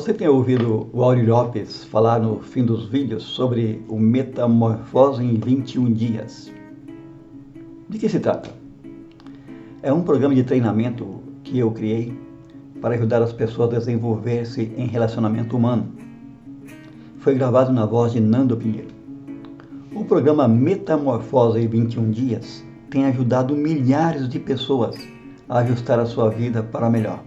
Você tem ouvido o Áureo Lopes falar no fim dos vídeos sobre o Metamorfose em 21 dias. De que se trata? É um programa de treinamento que eu criei para ajudar as pessoas a desenvolver-se em relacionamento humano. Foi gravado na voz de Nando Pinheiro. O programa Metamorfose em 21 dias tem ajudado milhares de pessoas a ajustar a sua vida para melhor.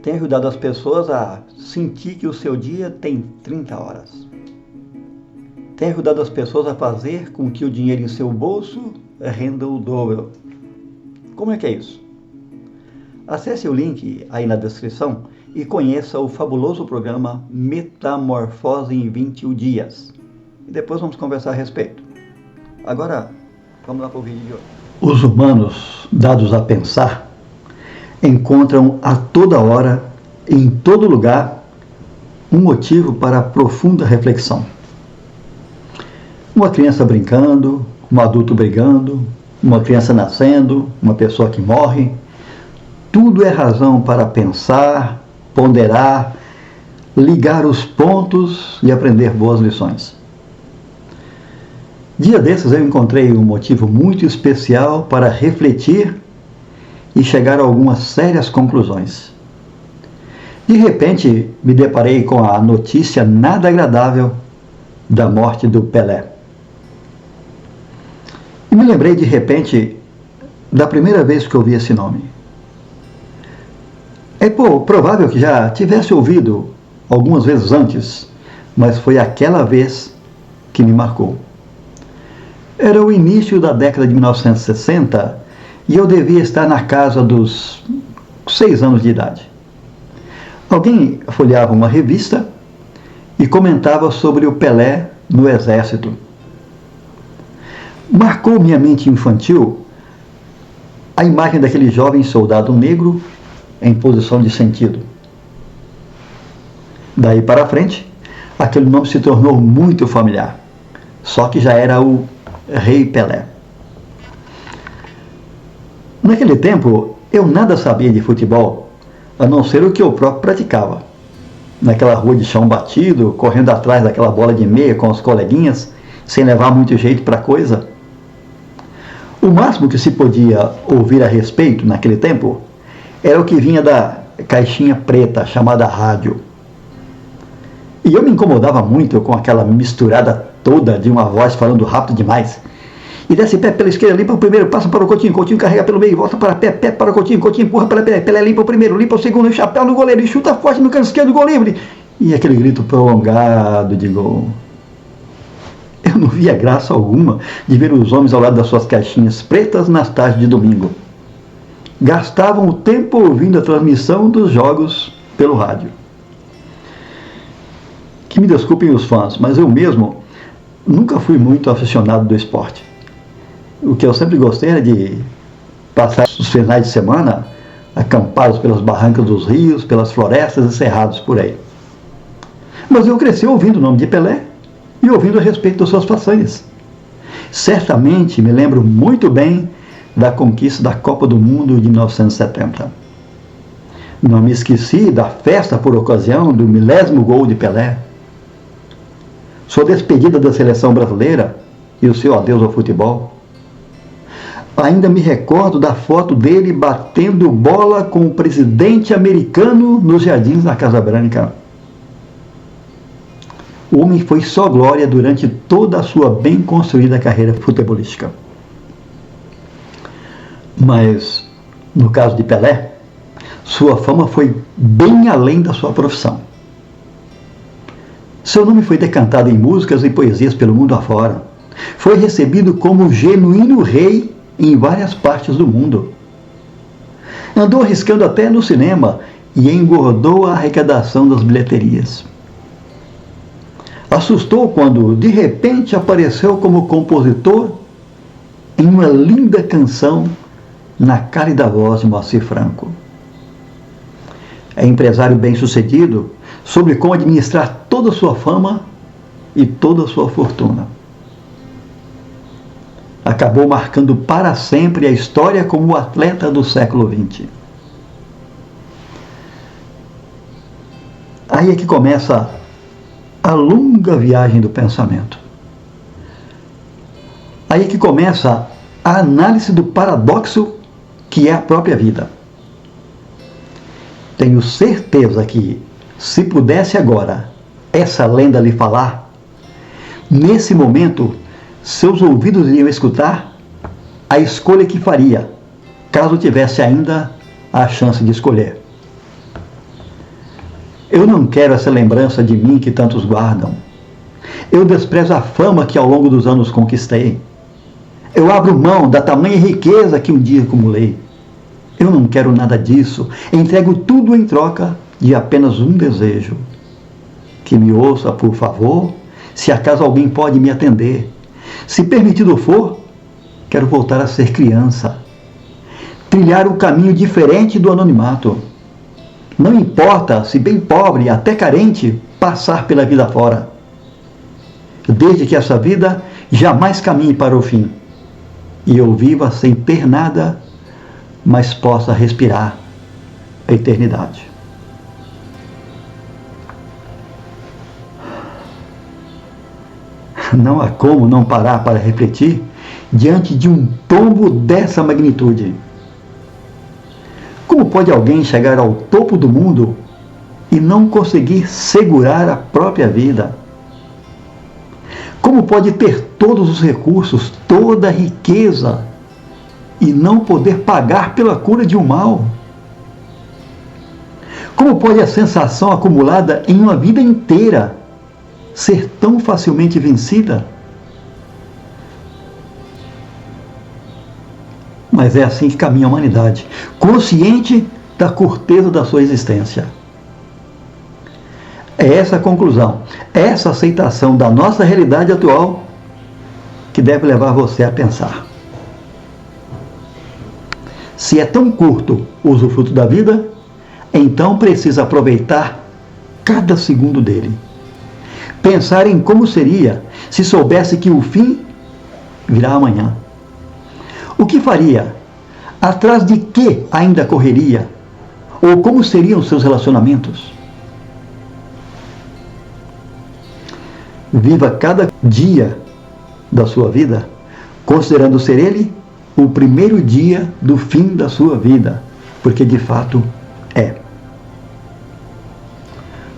Tem ajudado as pessoas a sentir que o seu dia tem 30 horas. Tem ajudado as pessoas a fazer com que o dinheiro em seu bolso renda o dobro. Como é que é isso? Acesse o link aí na descrição e conheça o fabuloso programa Metamorfose em 21 dias. E depois vamos conversar a respeito. Agora, vamos lá para o vídeo de hoje. Os humanos, dados a pensar, encontram a toda hora, em todo lugar, um motivo para profunda reflexão. Uma criança brincando, um adulto brigando, uma criança nascendo, uma pessoa que morre. Tudo é razão para pensar, ponderar, ligar os pontos e aprender boas lições. Dia desses eu encontrei um motivo muito especial para refletir e chegar a algumas sérias conclusões. De repente, me deparei com a notícia nada agradável da morte do Pelé. E me lembrei de repente da primeira vez que ouvi esse nome. É provável que já tivesse ouvido algumas vezes antes, mas foi aquela vez que me marcou. Era o início da década de 1960 e eu devia estar na casa dos 6 anos de idade. Alguém folheava uma revista e comentava sobre o Pelé no exército. Marcou minha mente infantil a imagem daquele jovem soldado negro em posição de sentido. Daí para frente, aquele nome se tornou muito familiar, só que já era o Rei Pelé. Naquele tempo, eu nada sabia de futebol, a não ser o que eu próprio praticava. Naquela rua de chão batido, correndo atrás daquela bola de meia com os coleguinhas, sem levar muito jeito para a coisa. O máximo que se podia ouvir a respeito, naquele tempo, era o que vinha da caixinha preta, chamada rádio. E eu me incomodava muito com aquela misturada toda de uma voz falando rápido demais. E desce pé pela esquerda, limpa o primeiro, passa para o Coutinho, Coutinho carrega pelo meio, volta para pé para o Coutinho, Coutinho empurra para pé, Pelé limpa o primeiro, limpa o segundo, chapéu no goleiro e chuta forte no canto esquerdo, gol livre. E aquele grito prolongado de gol. Eu não via graça alguma de ver os homens ao lado das suas caixinhas pretas nas tardes de domingo. Gastavam o tempo ouvindo a transmissão dos jogos pelo rádio. Que me desculpem os fãs, mas eu mesmo nunca fui muito aficionado do esporte. O que eu sempre gostei era de passar os finais de semana acampados pelas barrancas dos rios, pelas florestas e cerrados por aí. Mas eu cresci ouvindo o nome de Pelé e ouvindo a respeito das suas façanhas. Certamente me lembro muito bem da conquista da Copa do Mundo de 1970. Não me esqueci da festa por ocasião do 1000º gol de Pelé. Sua despedida da seleção brasileira e o seu adeus ao futebol. Ainda me recordo da foto dele batendo bola com o presidente americano nos jardins da Casa Branca. O homem foi só glória durante toda a sua bem construída carreira futebolística. Mas, no caso de Pelé, sua fama foi bem além da sua profissão. Seu nome foi decantado em músicas e poesias pelo mundo afora. Foi recebido como genuíno rei em várias partes do mundo. Andou arriscando até no cinema e engordou a arrecadação das bilheterias. Assustou quando, de repente, apareceu como compositor em uma linda canção na cálida voz de Moacir Franco. É empresário bem-sucedido, soube como administrar toda a sua fama e toda a sua fortuna. Acabou marcando para sempre a história como o atleta do século XX. Aí é que começa a longa viagem do pensamento. Aí é que começa a análise do paradoxo que é a própria vida. Tenho certeza que, se pudesse agora essa lenda lhe falar, nesse momento, seus ouvidos iriam escutar a escolha que faria, caso tivesse ainda a chance de escolher. Eu não quero essa lembrança de mim que tantos guardam. Eu desprezo a fama que ao longo dos anos conquistei. Eu abro mão da tamanha riqueza que um dia acumulei. Eu não quero nada disso. Entrego tudo em troca de apenas um desejo. Que me ouça, por favor, se acaso alguém pode me atender. Se permitido for, quero voltar a ser criança. Trilhar um caminho diferente do anonimato. Não importa se bem pobre, até carente, passar pela vida fora. Desde que essa vida jamais caminhe para o fim. E eu viva sem ter nada, mas possa respirar a eternidade. Não há como não parar para refletir diante de um tombo dessa magnitude. Como pode alguém chegar ao topo do mundo e não conseguir segurar a própria vida? Como pode ter todos os recursos, toda a riqueza e não poder pagar pela cura de um mal? Como pode a sensação acumulada em uma vida inteira ser tão facilmente vencida? Mas é assim que caminha a humanidade, consciente da curteza da sua existência. É essa a conclusão, essa aceitação da nossa realidade atual que deve levar você a pensar. Se é tão curto o usufruto da vida, então precisa aproveitar cada segundo dele. Pensar em como seria se soubesse que o fim virá amanhã. O que faria? Atrás de que ainda correria? Ou como seriam seus relacionamentos? Viva cada dia da sua vida, considerando ser ele o primeiro dia do fim da sua vida, porque de fato é.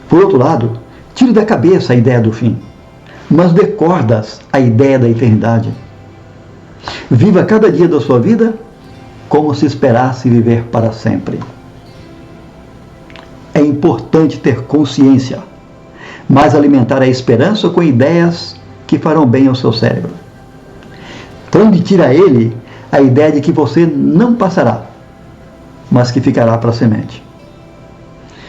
Por outro lado, tire da cabeça a ideia do fim, mas dê cordas à ideia da eternidade. Viva cada dia da sua vida como se esperasse viver para sempre. É importante ter consciência, mas alimentar a esperança com ideias que farão bem ao seu cérebro. Transmitir a ele a ideia de que você não passará, mas que ficará para a semente.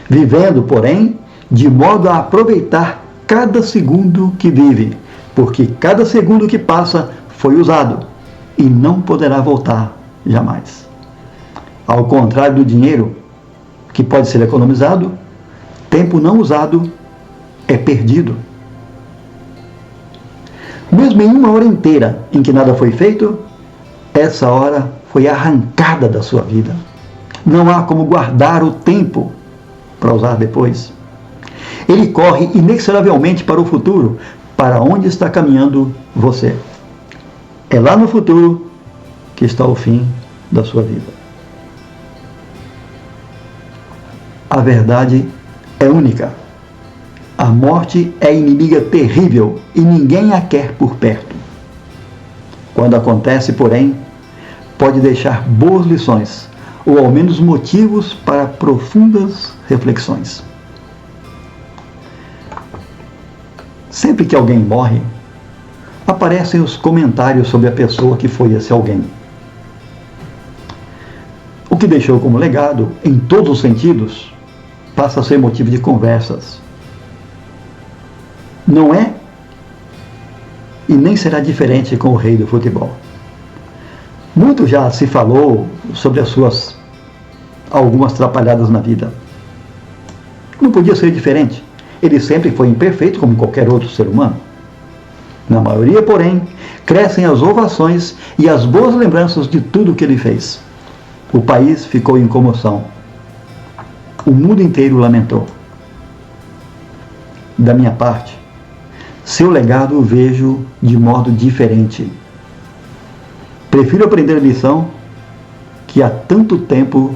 Vivendo, porém, de modo a aproveitar cada segundo que vive, porque cada segundo que passa foi usado e não poderá voltar jamais. Ao contrário do dinheiro, que pode ser economizado, tempo não usado é perdido. Mesmo em uma hora inteira em que nada foi feito, essa hora foi arrancada da sua vida. Não há como guardar o tempo para usar depois. Ele corre inexoravelmente para o futuro, para onde está caminhando você. É lá no futuro que está o fim da sua vida. A verdade é única. A morte é inimiga terrível e ninguém a quer por perto. Quando acontece, porém, pode deixar boas lições, ou ao menos motivos para profundas reflexões. Sempre que alguém morre, aparecem os comentários sobre a pessoa que foi esse alguém. O que deixou como legado, em todos os sentidos, passa a ser motivo de conversas. Não é e nem será diferente com o rei do futebol. Muito já se falou sobre as suas algumas atrapalhadas na vida. Não podia ser diferente. Ele sempre foi imperfeito como qualquer outro ser humano. Na maioria, porém, crescem as ovações e as boas lembranças de tudo o que ele fez. O país ficou em comoção. O mundo inteiro lamentou. Da minha parte, seu legado o vejo de modo diferente. Prefiro aprender a lição que há tanto tempo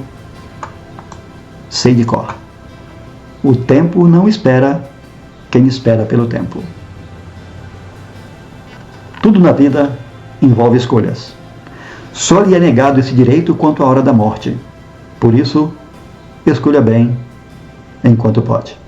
sei de cor. O tempo não espera quem espera pelo tempo. Tudo na vida envolve escolhas. Só lhe é negado esse direito quanto à hora da morte. Por isso, escolha bem enquanto pode.